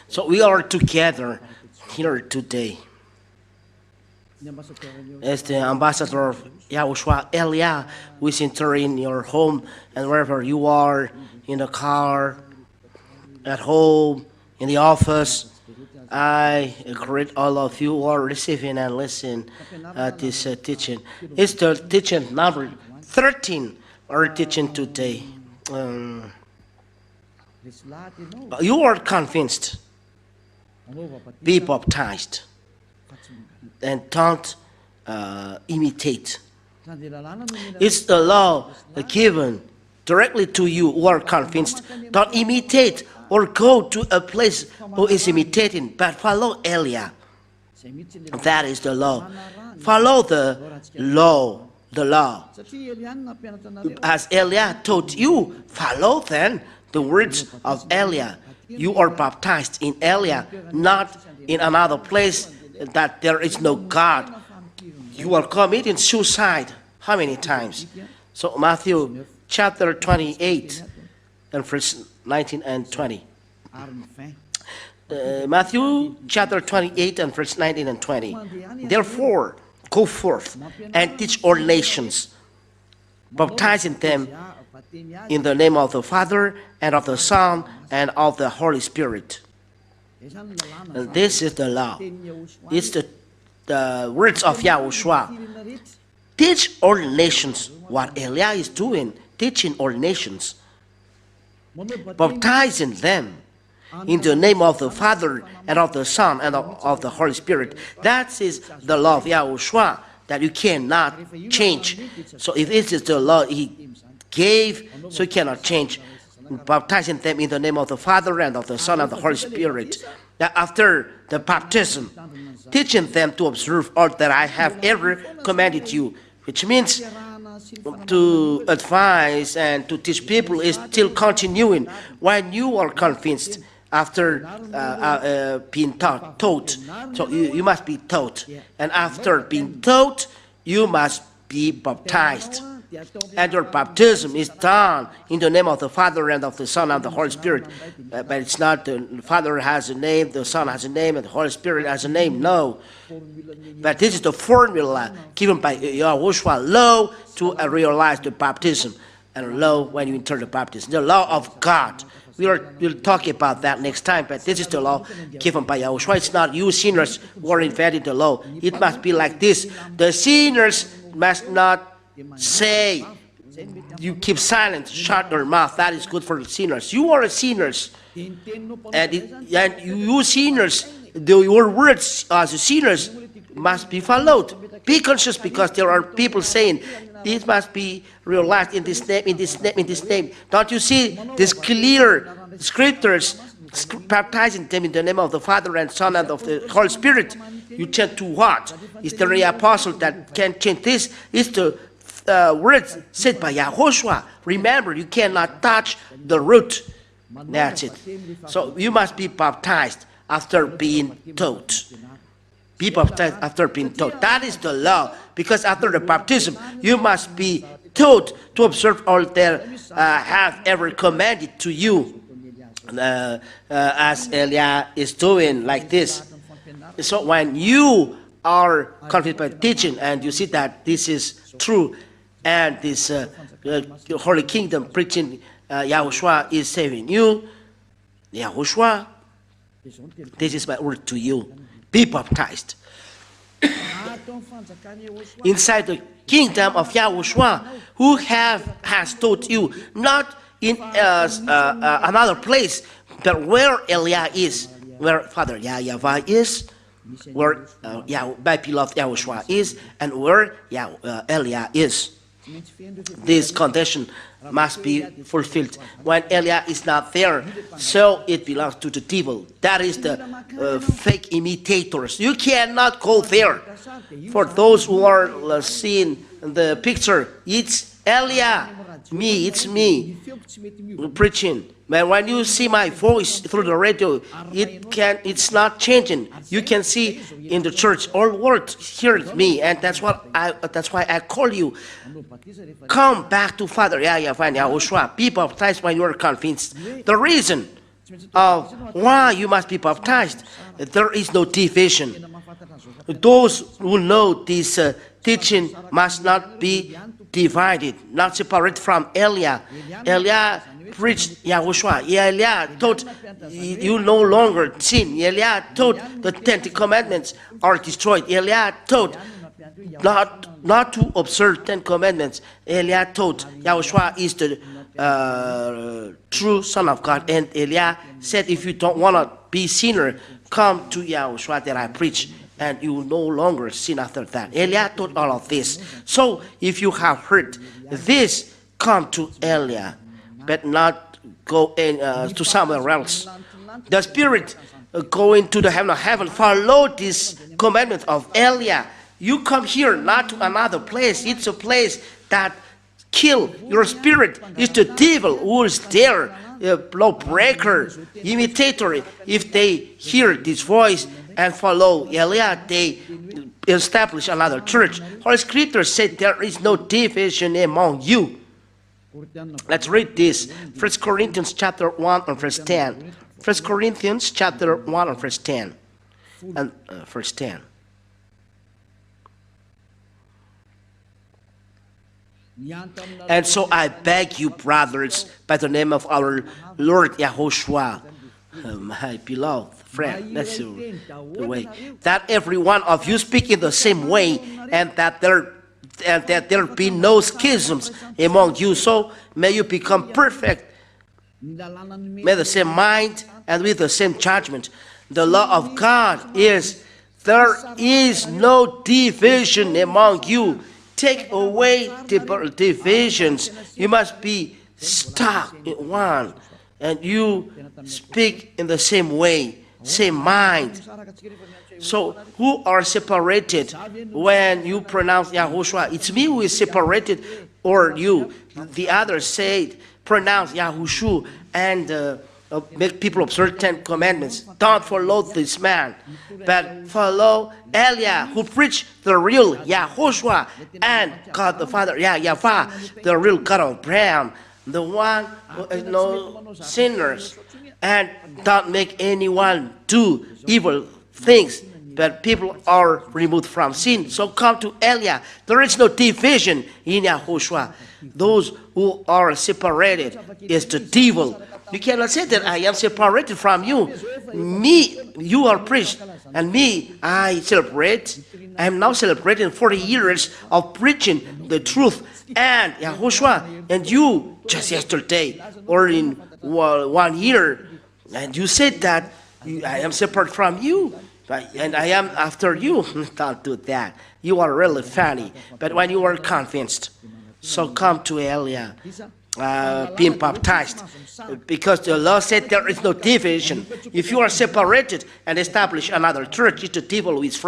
So we are together here today. As the ambassador of YAHOSHUAH, Elia, who is entering your home and wherever you are, in the car, at home, in the office, I greet all of you who are receiving and listening this teaching. It's the teaching number 13, our teaching today. You are convinced, be baptized, and don't imitate. It's the law given directly to you who are convinced. Don't imitate or go to a place who is imitating, but follow Elia. That is the law. Follow the law. The law. As Elia taught you, follow then the words of Elia. You are baptized in Elia, not in another place that there is no God. You are committing suicide. How many times? So Matthew chapter 28 and verse 19 and 20. Matthew chapter 28 and verse 19 and 20. Therefore, go forth and teach all nations, baptizing them in the name of the Father and of the Son and of the Holy Spirit. And this is the law. It's the words of YAHOSHUAH. Teach all nations what Elia is doing, teaching all nations, baptizing them in the name of the Father and of the Son and of the Holy Spirit. That is the law of YAHOSHUAH that you cannot change. So if this is the law He gave, so you cannot change. Baptizing them in the name of the Father and of the Son and of the Holy Spirit. That after the baptism, teaching them to observe all that I have ever commanded you, which means to advise and to teach people is still continuing when you are convinced after being taught. So you must be taught. And after being taught, you must be baptized. And your baptism is done in the name of the Father and of the Son and the Holy Spirit. But it's not the Father has a name, the Son has a name, and the Holy Spirit has a name. No. But this is the formula given by YAHOSHUAH, law to realize the baptism, and law when you enter the baptism. The law of God. We'll talk about that next time, but this is the law given by YAHOSHUAH. It's not you sinners who are inventing the law. It must be like this. The sinners must not say, you keep silent, shut your mouth. That is good for the sinners. You are sinners. And you sinners, your words as sinners must be followed. Be conscious, because there are people saying, it must be realized in this name, in this name, in this name. Don't you see these clear scriptures baptizing them in the name of the Father and Son and of the Holy Spirit? You change to what? Is there any apostle that can change this? It's the words said by YAHOSHUAH. Remember, you cannot touch the root. That's it. So you must be baptized after being taught. Be baptized after being taught. That is the law. Because after the baptism, you must be taught to observe all that have ever commanded to you. As Elia is doing like this. So when you are convinced by teaching and you see that this is true, and this Holy Kingdom preaching YAHOSHUAH is saving you, YAHOSHUAH, this is my word to you. Be baptized. Inside the kingdom of YAHOSHUAH, who has taught you, not in another place, but where Elia is, where Father YAHVAH is, where my beloved YAHOSHUAH is, and where Elia is. This condition must be fulfilled. When Elia is not there, so it belongs to the devil. That is the fake imitators. You cannot go there. For those who are seeing the picture, it's Elia, it's me preaching. But when you see my voice through the radio, it's not changing. You can see in the church, all world hears me, and that's why I call you. Come back to Father YAHVAH and YAHOSHUAH. Be baptized when you are convinced. The reason of why you must be baptized, there is no division. Those who know this teaching must not be divided, not separate from Eliah. Eliah preached Yahushua. Eliah taught you no longer sin. Eliah taught the 10 Commandments are destroyed. Eliah taught not to observe 10 Commandments. Eliah taught Yahushua is the true Son of God. And Eliah said, if you don't want to be sinner, come to Yahushua that I preach, and you will no longer sin after that. Eliah taught all of this. So if you have heard this, come to Eliah, but not go in, to somewhere else. The Spirit going to the heaven of heaven, follow this commandment of Eliah. You come here, not to another place. It's a place that kill your spirit. It's the devil who is there, lawbreaker, imitator. If they hear this voice and follow Eliah, they establish another church. Holy Scripture said there is no division among you. Let's read this. 1 Corinthians chapter 1 and verse 10. 1 Corinthians chapter 1 and verse 10. And verse 10. And so I beg you, brothers, by the name of our Lord YAHOSHUAH, my beloved friend, that's the way, that every one of you speak in the same way, and that there be no schisms among you. So may you become perfect, may the same mind and with the same judgment. The law of God is, there is no division among you. Take away divisions. You must be stuck in one, and you speak in the same way, same mind. So who are separated when you pronounce Yahushua? It's me who is separated, or you? The others say, pronounce Yahushua and make people observe 10 commandments. Don't follow this man, but follow Eliah, who preached the real Yahushua and God the Father, YAHVAH, the real God of Abraham, the one who is no sinners, and don't make anyone do evil things, but people are removed from sin. So come to Eliah. There is no division in Yahushua. Those who are separated is the devil. You cannot say that I am separated from you. Me, you are preached, and me, I celebrate. I am now celebrating 40 years of preaching the truth and Yahushua, and you just yesterday or in 1 year, and you said that I am separate from you, and I am after you. Don't do that. You are really funny. But when you are convinced, so come to Eliah, being baptized, because the law said there is no division. If you are separated and establish another church, it's the devil who is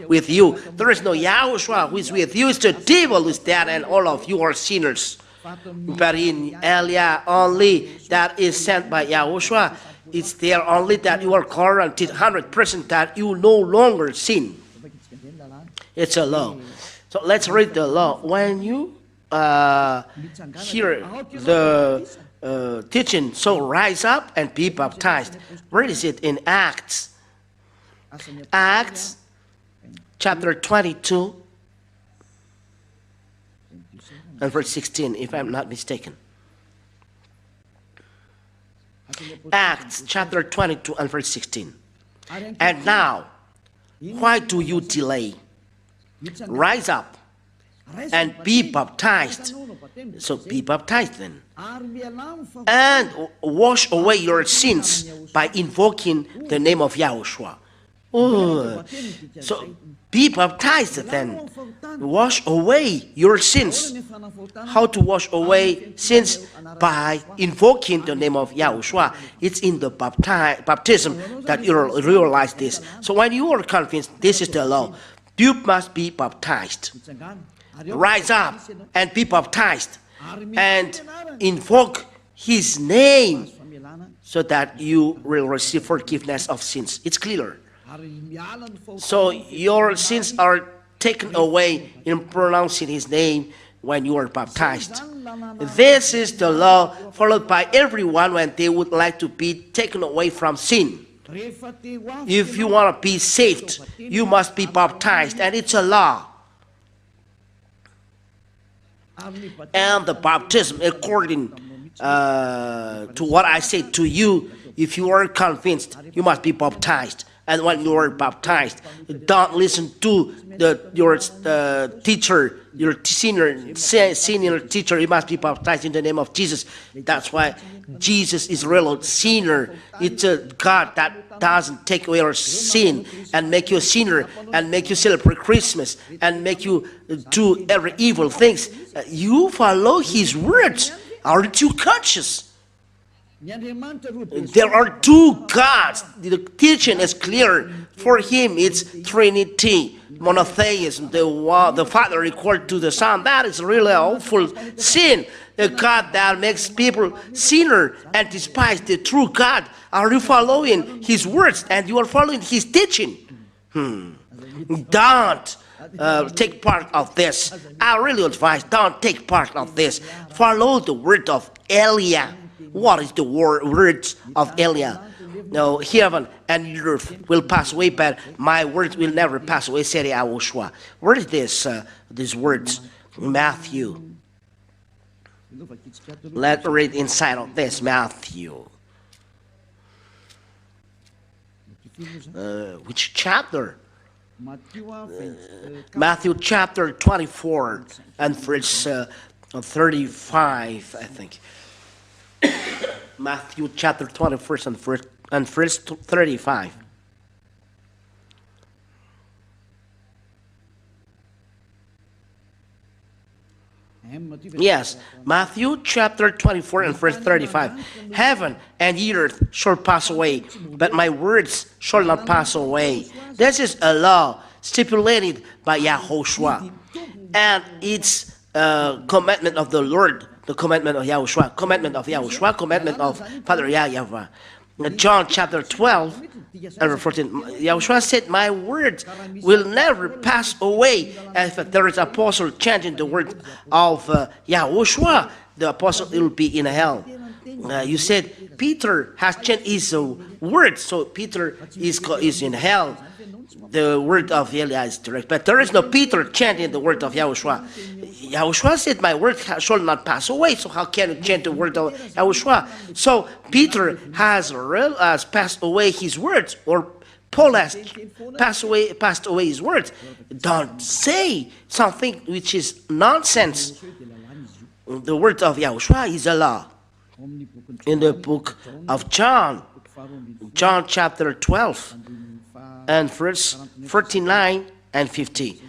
with you. There is no Yahushua who is with you. It's the devil who is there, and all of you are sinners. But in Eliah only, that is sent by Yahushua, it's there only that you are guaranteed 100% that you no longer sin. It's a law. So let's read the law. When you hear the teaching, so rise up and be baptized. Where is it? In Acts. Acts chapter 22 and verse 16, if I'm not mistaken. Acts chapter 22 and verse 16. And now, why do you delay? Rise up and be baptized. So be baptized then. And wash away your sins by invoking the name of Yahushua. Oh, so be baptized then. Wash away your sins. How to wash away sins? By invoking the name of Yahushua. It's in the baptism that you realize this. So when you are convinced this is the law, you must be baptized. Rise up and be baptized and invoke his name so that you will receive forgiveness of sins. It's clear. So your sins are taken away in pronouncing his name when you are baptized. This is the law followed by everyone when they would like to be taken away from sin. If you want to be saved, you must be baptized, and it's a law. And the baptism, according to what I say to you, if you are convinced, you must be baptized. And when you are baptized, don't listen to your teacher, your senior teacher. You must be baptized in the name of Jesus. That's why Jesus is real sinner. It's a God that doesn't take away your sin and make you a sinner and make you celebrate Christmas and make you do every evil things. You follow His words. Aren't you conscious? There are two gods. The teaching is clear. For Him, it's Trinity, monotheism. The Father equal to the Son. That is really an awful sin. A God that makes people sinner and despise the true God. Are you following His words and you are following His teaching? Don't take part of this. I really advise, don't take part of this. Follow the word of Eliah. What is the words of Eliah? No, heaven and earth will pass away, but my words will never pass away, said YAHOSHUAH. Where is this? These words? Matthew. Let's read inside of this, Matthew. Which chapter? Matthew chapter 24 and verse 35, I think. Matthew chapter 21 and verse 35. Yes, Matthew chapter 24 and verse 35. Heaven and earth shall pass away, but my words shall not pass away. This is a law stipulated by YAHOSHUAH, and it's a commandment of the Lord, the commandment of YAHOSHUAH, commandment of YAHOSHUAH, commandment of Father YAHVAH. John chapter 12 and verse 14, YAHOSHUAH said, my words will never pass away. And if there is an apostle changing the word of YAHOSHUAH, the apostle will be in hell. You said Peter has changed his words, so Peter is in hell. The word of Eliah is direct, but there is no Peter chanting the word of YAHOSHUAH. YAHOSHUAH said, my word shall not pass away, so how can you chant the word of YAHOSHUAH? So Peter has passed away his words, or Paul has passed away his words. Don't say something which is nonsense. The word of YAHOSHUAH is a law. In the book of John chapter 12 and verse 49 and 50.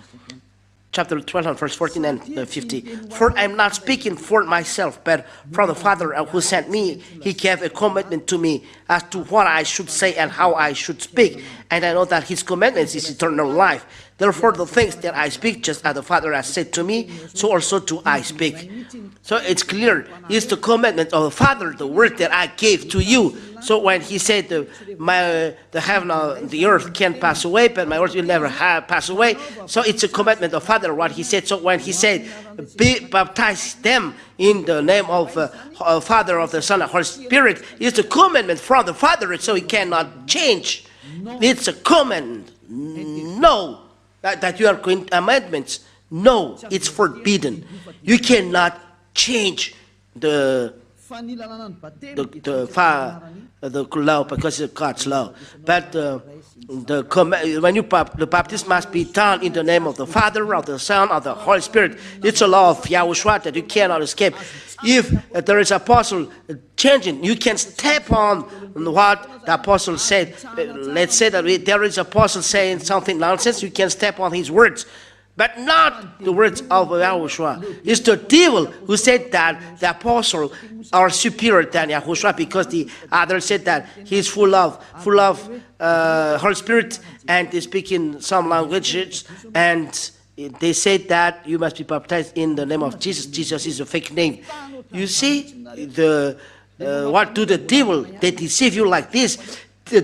Chapter 12 and verse 14 and 50. For I am not speaking for myself, but from the Father who sent me. He gave a commandment to me as to what I should say and how I should speak. And I know that His commandment is eternal life. Therefore the things that I speak, just as the Father has said to me, so also do I speak. So it's clear. It's the commandment of the Father, the word that I gave to you. So when He said the heaven and the earth can pass away, but my words will never pass away. So it's a commandment of Father, what He said. So when He said, baptize them in the name of Father, of the Son, and Holy Spirit, it's a commandment from the Father, so He cannot change. It's a command. No. That you are going amendments. No, it's forbidden. You cannot change the law because it's God's law. But the baptism must be done in the name of the Father, of the Son, of the Holy Spirit. It's a law of YAHOSHUAH that you cannot escape. If there is an apostle changing, you can step on what the apostle said. Let's say that there is an apostle saying something nonsense, you can step on his words. But not the words of YAHOSHUAH. It's the devil who said that the apostle are superior than YAHOSHUAH because the other said that he's full of Holy Spirit and they speak in some languages, and they said that you must be baptized in the name of Jesus. Jesus is a fake name. You see, what do the devil? They deceive you like this.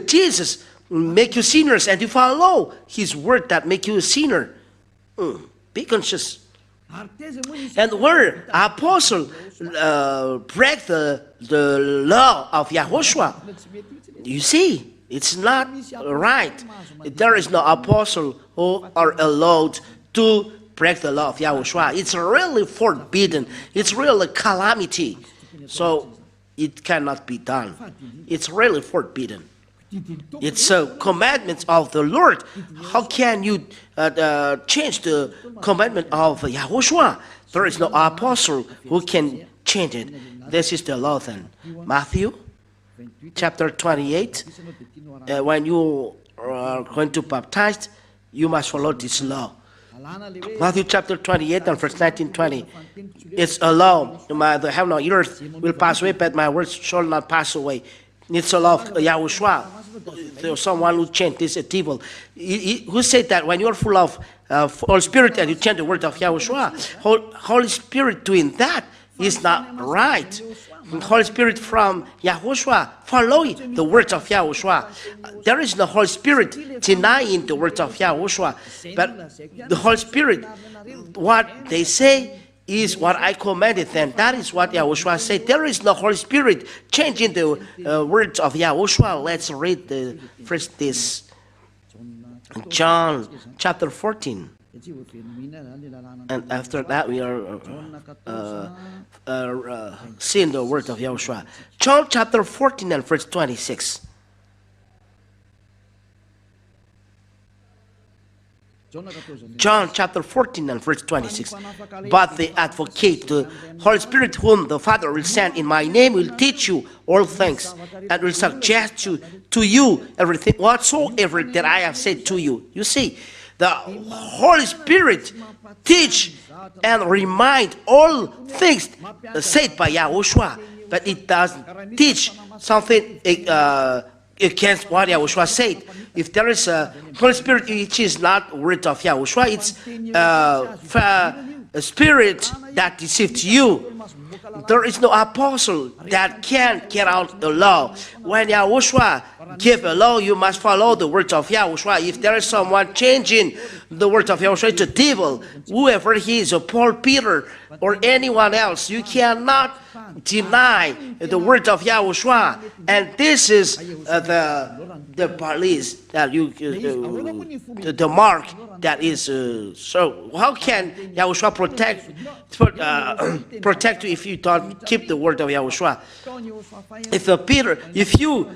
Jesus make you sinners, and you follow his word that make you a sinner. Be conscious. And where apostle break the law of YAHOSHUAH, you see, it's not right. There is no apostle who are allowed to break the law of YAHOSHUAH. It's really forbidden. It's really a calamity. So it cannot be done. It's really forbidden. It's a commandment of the Lord. How can you change the commandment of YAHOSHUAH? There is no apostle who can change it. This is the law then. Matthew chapter 28. When you are going to baptize, you must follow this law. Matthew chapter 28 and verse 19-20. It's a law. The heaven and earth will pass away, but my words shall not pass away. It's a law of YAHOSHUAH. There's someone who changed this devil. Who said that when you're full of Holy Spirit and you chant the word of YAHOSHUAH, Holy Spirit doing that is not right. Holy Spirit from YAHOSHUAH following the words of YAHOSHUAH. There is no Holy Spirit denying the words of YAHOSHUAH, but the Holy Spirit, what they say is what I commanded them. That is what YAHOSHUAH said. There is no Holy Spirit changing the words of YAHOSHUAH. Let's read first this. John chapter 14. And after that we are seeing the words of YAHOSHUAH. John chapter 14 and verse 26. John chapter 14 and verse 26. But the advocate, the Holy Spirit, whom the Father will send in my name, will teach you all things and will suggest to you everything whatsoever that I have said to you. You see, the Holy Spirit teach and remind all things said by YAHOSHUAH, but it doesn't teach something against what YAHOSHUAH said. If there is a Holy Spirit which is not word of YAHOSHUAH, it's a spirit that deceived you. There is no apostle that can get out the law. When YAHOSHUAH give a law, you must follow the words of YAHOSHUAH. If there is someone changing the words of YAHOSHUAH, it's a devil. Whoever he is, or Paul, Peter, or anyone else, you cannot deny the words of YAHOSHUAH. And this is the police that you the mark that is so how can YAHOSHUAH protect you if you don't keep the word of YAHOSHUAH? If you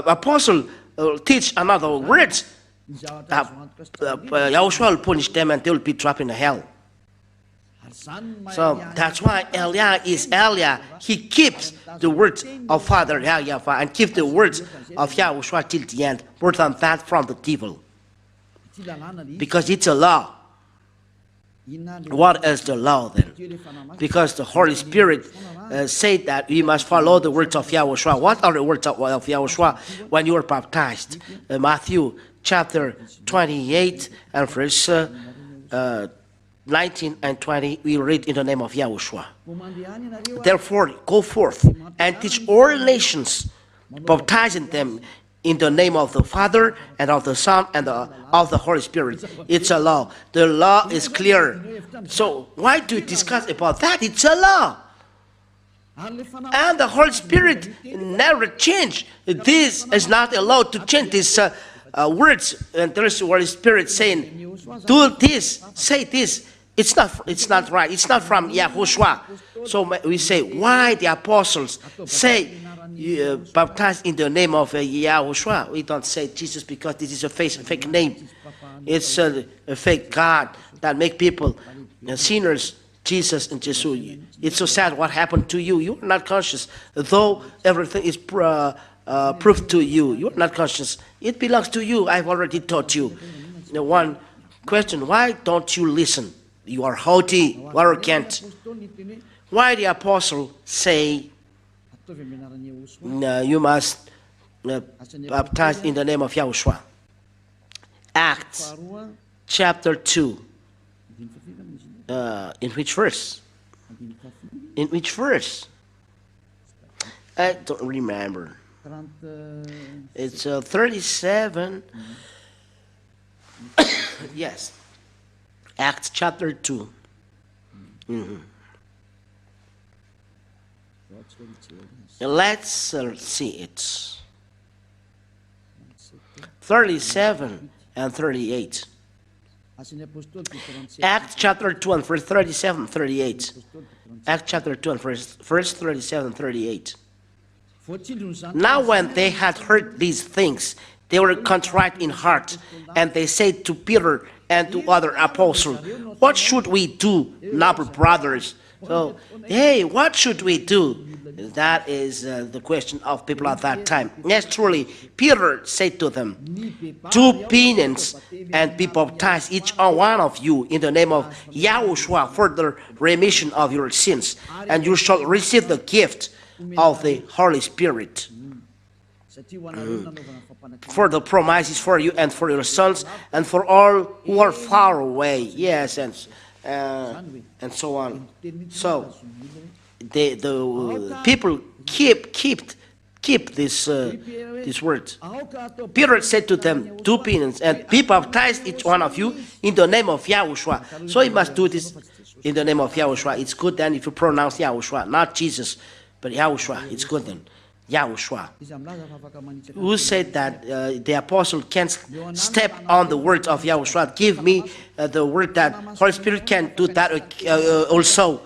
apostle teach another words, YAHOSHUAH will punish them and they will be trapped in hell. So that's why Eliah, he keeps the words of Father YAHVAH and keeps the words of YAHOSHUAH till the end, more than that from the devil. Because it's a law. What is the law then? Because the Holy Spirit said that we must follow the words of YAHOSHUAH. What are the words of YAHOSHUAH when you are baptized? Matthew chapter 28 and verse 19 and 20, we read in the name of YAHOSHUAH. Therefore, go forth and teach all nations, baptizing them in the name of the Father and of the Son and of the Holy Spirit. It's a law. The law is clear. So why do you discuss about that? It's a law. And the Holy Spirit never changed. This is not allowed to change these words. And there is the Holy Spirit saying, do this, say this. It's not right. It's not from YAHOSHUAH. So we say, why the apostles say baptized in the name of YAHOSHUAH? We don't say Jesus because this is a fake name. It's a fake God that make people sinners, Jesus and Jesus. It's so sad what happened to you. You're not conscious. Though everything is proved to you, you're not conscious. It belongs to you. I've already taught you. One question, why don't you listen? You are haughty, arrogant. Why the apostle say you must baptize in the name of YAHOSHUAH? Acts chapter 2. In which verse? In which verse? I don't remember. It's 37. Yes. Acts chapter 2. Let's see it. 37 and 38. Acts chapter 2 and verse 37 and 38. Acts chapter 2 and verse 37 and 38. Now when they had heard these things, they were contrite in heart, and they said to Peter and to other apostles, "What should we do, noble brothers?" So, hey, what should we do? That is the question of people at that time. Yes, truly, Peter said to them, "Do penance and be baptized, each one of you, in the name of YAHOSHUAH for the remission of your sins, and you shall receive the gift of the Holy Spirit. For the promise is for you and for your sons and for all who are far away." Yes, and so on. So the people keep this word. Peter said to them, "Do penance and be baptized, each one of you, in the name of YAHOSHUAH." So he must do this in the name of YAHOSHUAH. It's good then if you pronounce YAHOSHUAH, not Jesus, but YAHOSHUAH. It's good then. YAHOSHUAH. Who said that the apostle can't step on the words of YAHOSHUAH? Give me the word that Holy Spirit can do that also,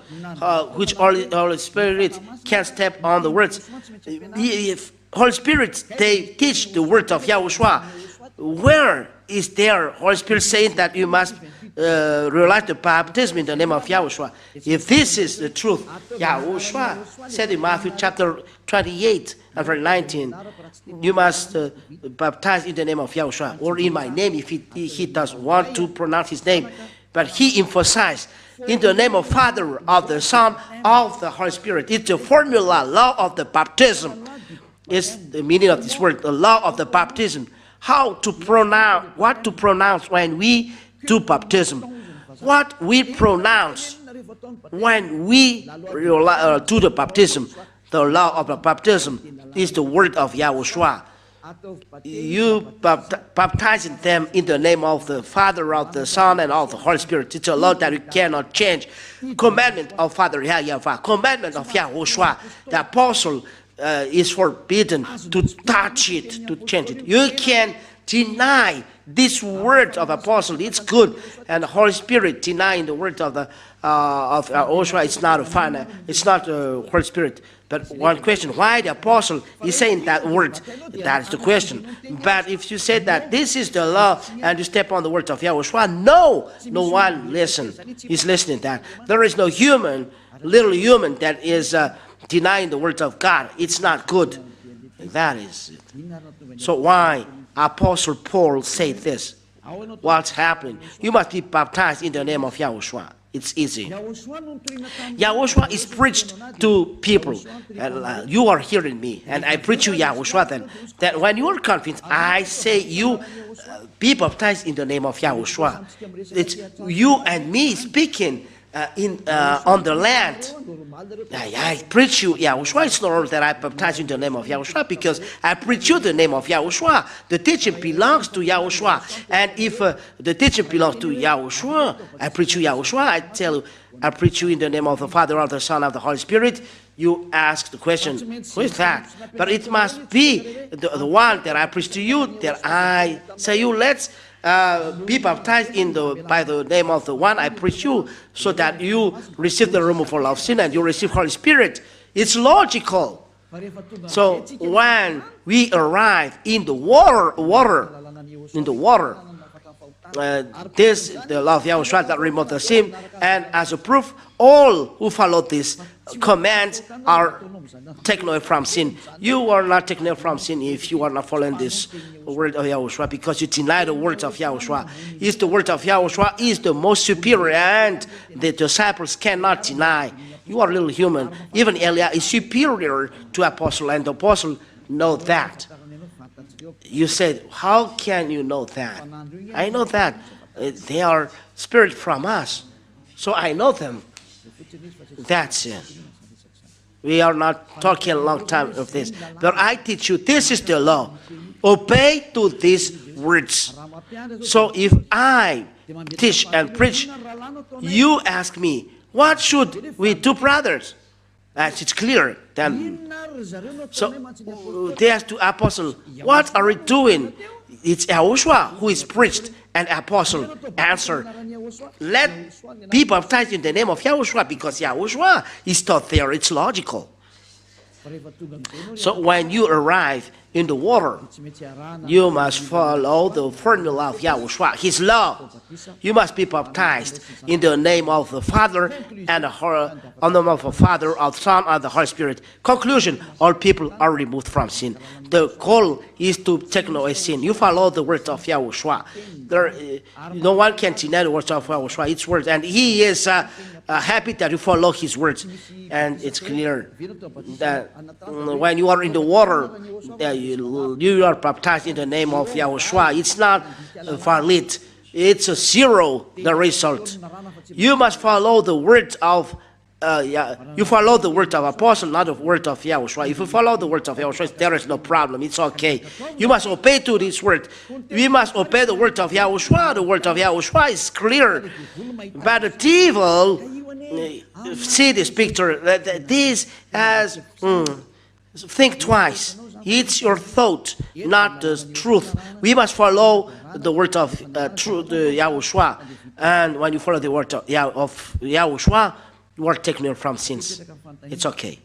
which Holy Spirit can step on the words. If Holy Spirit, they teach the words of YAHOSHUAH. Where is there Holy Spirit saying that you must realize the baptism in the name of YAHOSHUAH? If this is the truth, YAHOSHUAH said in Matthew chapter 28 and verse 19, "You must baptize in the name of YAHOSHUAH," or in my name if he doesn't want to pronounce his name. But he emphasized, "In the name of Father, of the Son, of the Holy Spirit." It's the formula, law of the baptism. It's the meaning of this word, the law of the baptism. How to pronounce, what to pronounce when we do baptism. What we pronounce when we do the baptism. The law of the baptism is the word of YAHOSHUAH. You baptize them in the name of the Father, of the Son, and of the Holy Spirit. It's a law that you cannot change. Commandment of Father YAHVAH, commandment of YAHOSHUAH. The apostle is forbidden to touch it, to change it. You can deny this word of apostle. It's good, and the Holy Spirit denying the word of the of YAHOSHUAH. It's not a fine. It's not the Holy Spirit. But one question: why the apostle is saying that word? That is the question. But if you say that this is the law and you step on the words of YAHOSHUAH, no one is listening to that. There is no human, little human, that is denying the words of God. It's not good. That is it. So why Apostle Paul said this? What's happening? You must be baptized in the name of YAHOSHUAH. It's easy. YAHOSHUAH is preached to people. And, you are hearing me, and I preach you YAHOSHUAH. Then that when you are convinced, I say you be baptized in the name of YAHOSHUAH. It's you and me speaking on the land. I preach you YAHOSHUAH. It's not that I baptize you in the name of YAHOSHUAH, because I preach you the name of YAHOSHUAH. The teaching belongs to YAHOSHUAH. And if the teaching belongs to YAHOSHUAH, I preach you YAHOSHUAH. I tell you, I preach you in the name of the Father, of the Son, of the Holy Spirit. You ask the question, who is that? But it must be the one that I preach to you, that I say you, let's be baptized by the name of the one I preach you, so that you receive the removal of sin and you receive Holy Spirit. It's logical. So when we arrive in the water, this the law of YAHOSHUAH that removes the sin, and as a proof, all who follow this command are taken away from sin. You are not taken away from sin if you are not following this word of YAHOSHUAH, because you deny the words of YAHOSHUAH. Is the word of YAHOSHUAH is the most superior, and the disciples cannot deny. You are a little human. Even Eliah is superior to apostle, and the apostle know that. You said, how can you know that? I know that. They are spirit from us. So I know them. That's it. We are not talking a long time of this. But I teach you, this is the law. Obey to these words. So if I teach and preach, you ask me, What should we do, brothers? As it's clear, then. So they asked the apostle, what are we doing? It's YAHOSHUAH who is preached, and apostle answer, let be baptized in the name of YAHOSHUAH, because YAHOSHUAH is taught there. It's logical. So when you arrive in the water, you must follow the formula of YAHOSHUAH, His law. You must be baptized in the name of the Father and the name of the Father, of the Son, and the Holy Spirit. Conclusion: all people are removed from sin. The goal is to take away sin. You follow the words of YAHOSHUAH. No one can deny the words of YAHOSHUAH. It's words, and He is happy that you follow His words. And it's clear that when you are in the water, you are baptized in the name of YAHOSHUAH. It's not valid. It's a zero, the result. You must follow the words of you follow the word of apostle, not the word of YAHOSHUAH. If you follow the word of YAHOSHUAH, there is no problem. It's okay. You must obey to this word. We must obey the word of YAHOSHUAH. The word of YAHOSHUAH is clear. But the devil, see this picture, this as think twice. It's your thought, not the truth. We must follow the word of truth, YAHOSHUAH. And when you follow the word of YAHOSHUAH, you are taken from sins. It's okay.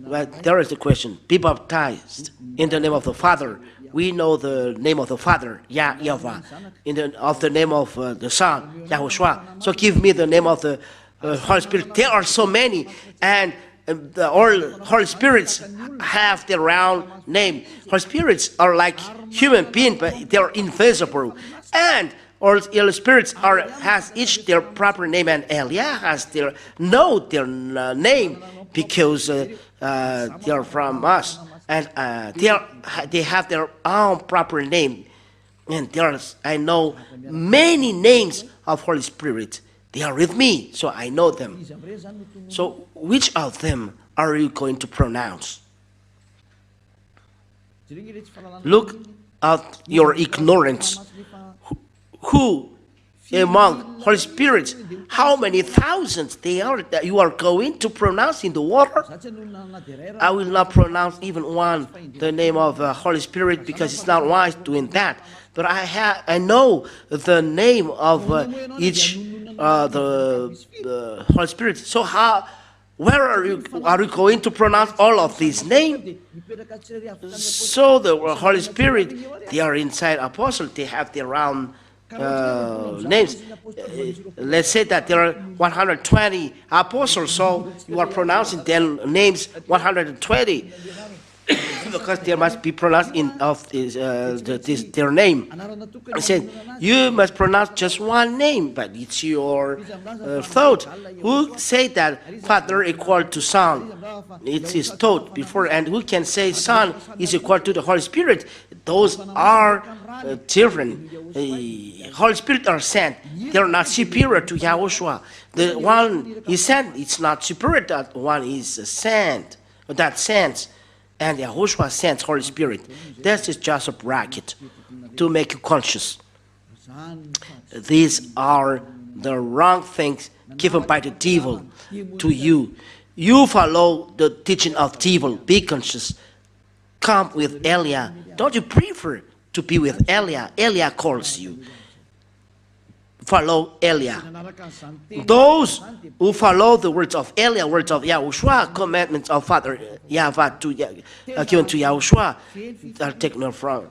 But there is the question. Be baptized in the name of the Father. We know the name of the Father, YAHVAH. In the name of the Son, YAHOSHUAH. So give me the name of the Holy Spirit. There are so many. And all Holy Spirits have their own name. Holy Spirits are like human beings, but they are invisible. And all spirits has each their proper name, and Eliah has their name because they are from us, and they have their own proper name. And I know many names of Holy Spirit. They are with me, so I know them. So which of them are you going to pronounce? Look at your ignorance. Who among Holy Spirits, how many thousands they are that you are going to pronounce in the water? I will not pronounce even one, the name of Holy Spirit, because it's not wise doing that. But I know the name of each the Holy Spirit. So where are you going to pronounce all of these names? So the Holy Spirit, they are inside apostles. They have their own names. Let's say that there are 120 apostles, so you are pronouncing their names 120 because they must be pronounced their name. I said you must pronounce just one name, but it's your thought. Who say that Father equal to Son? It's his thought before, and who can say Son is equal to the Holy Spirit? Those are different. Holy Spirit are sent. They are not superior to YAHOSHUAH. The one he sent, it's not superior. That one is sent. That sends. And YAHOSHUAH sends Holy Spirit. This is just a bracket to make you conscious. These are the wrong things given by the devil to you. You follow the teaching of devil. Be conscious. Come with Eliah. Don't you prefer to be with Eliah? Eliah calls you. Follow Eliah. Those who follow the words of Eliah, words of YAHOSHUAH, commandments of Father YAHVAH given to YAHOSHUAH, are taken from.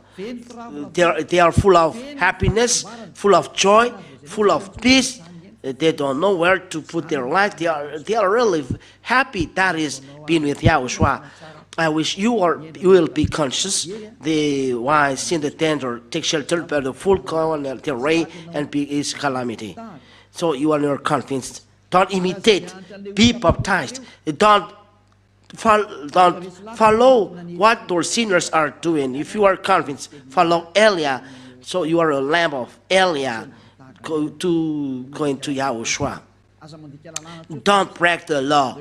They are full of happiness, full of joy, full of peace. They don't know where to put their life. They are really happy. That is being with YAHOSHUAH. I wish you will be conscious. The wise sin the danger, take shelter by the full covenant, the rain and be his calamity. So you are not convinced. Don't imitate. Be baptized. Don't follow what those sinners are doing. If you are convinced, follow Eliah. So you are a lamb of Eliah going to YAHOSHUAH. Don't break the law.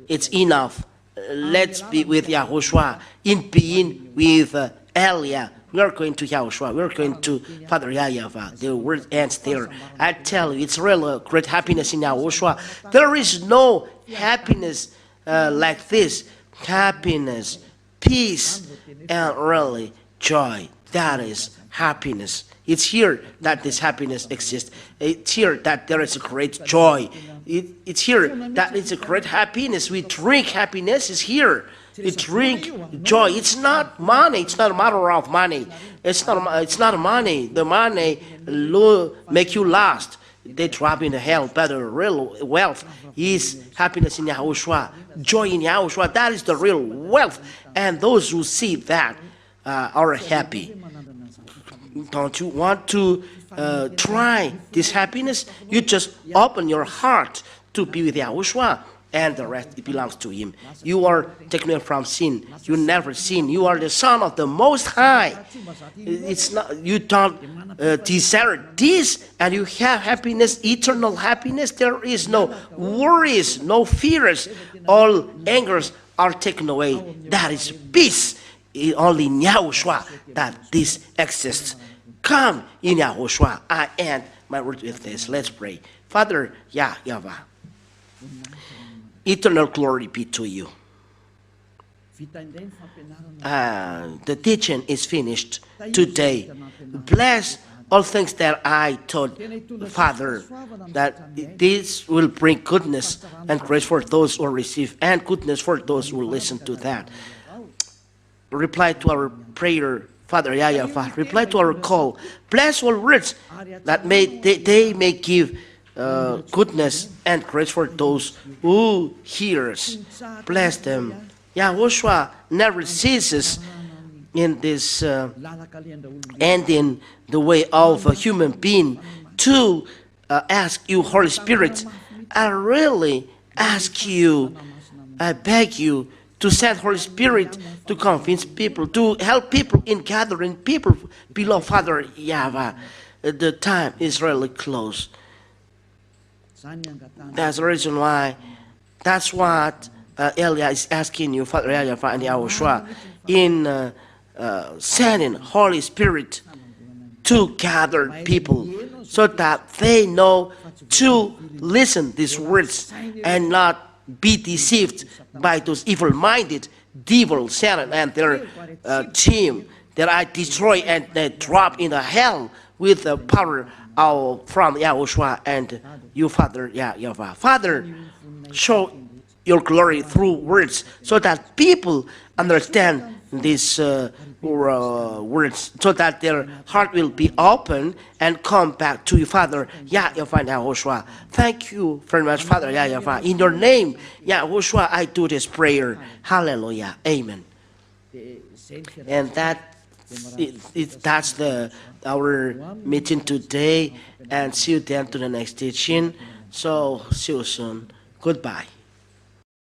It's enough. Let's be with YAHOSHUAH in being with Eliah, We are going to YAHOSHUAH. We are going to Father YAHVAH. The word ends there. I tell you, it's really great happiness in YAHOSHUAH. There is no happiness like this. Happiness, peace, and really joy. That is happiness. It's here that this happiness exists. It's here that there is a great joy. It's here that it's a great happiness. We drink happiness is here. We drink joy. It's not money. It's not a matter of money. It's not money. The money make you last. They drop in hell. But the real wealth is happiness in YAHOSHUAH. Joy in YAHOSHUAH. That is the real wealth. And those who see that are happy. Don't you want to try this happiness? You just open your heart to be with YAHOSHUAH, and the rest it belongs to Him. You are taken away from sin. You never sin. You are the Son of the Most High. It's not. You don't desire this, and you have happiness, eternal happiness. There is no worries, no fears. All angers are taken away. That is peace. Only in YAHOSHUAH that this exists. Come in YAHOSHUAH. I end my word with this. Let's pray. Father YAHVAH, eternal glory be to you. The teaching is finished today. Bless all things that I told Father, that this will bring goodness and grace for those who receive, and goodness for those who listen to that. Reply to our prayer, Father YAHVAH. Reply to our call. Bless all words that they may give goodness and grace for those who hears. Bless them. YAHOSHUAH never ceases in this and in the way of a human being to ask you, Holy Spirit. I really ask you, I beg you, to send Holy Spirit to convince people, to help people in gathering people below Father YAHVAH. The time is really close. That's the reason why, that's what Elia is asking you, Father YAHVAH and YAHOSHUAH, in sending Holy Spirit to gather people so that they know to listen these words and not be deceived by those evil-minded devil, Satan, and their team that I destroy and they drop in the hell with the power from YAHOSHUAH and you, Father YAHVAH. Father, show your glory through words so that people understand these words, so that their heart will be open and come back to you, Father YAHVAH and YAHOSHUAH. Thank you very much, Father YAHVAH. In your name, YAHOSHUAH, I do this prayer. Hallelujah. Amen. And that's our meeting today, and see you then to the next teaching. So see you soon. Goodbye.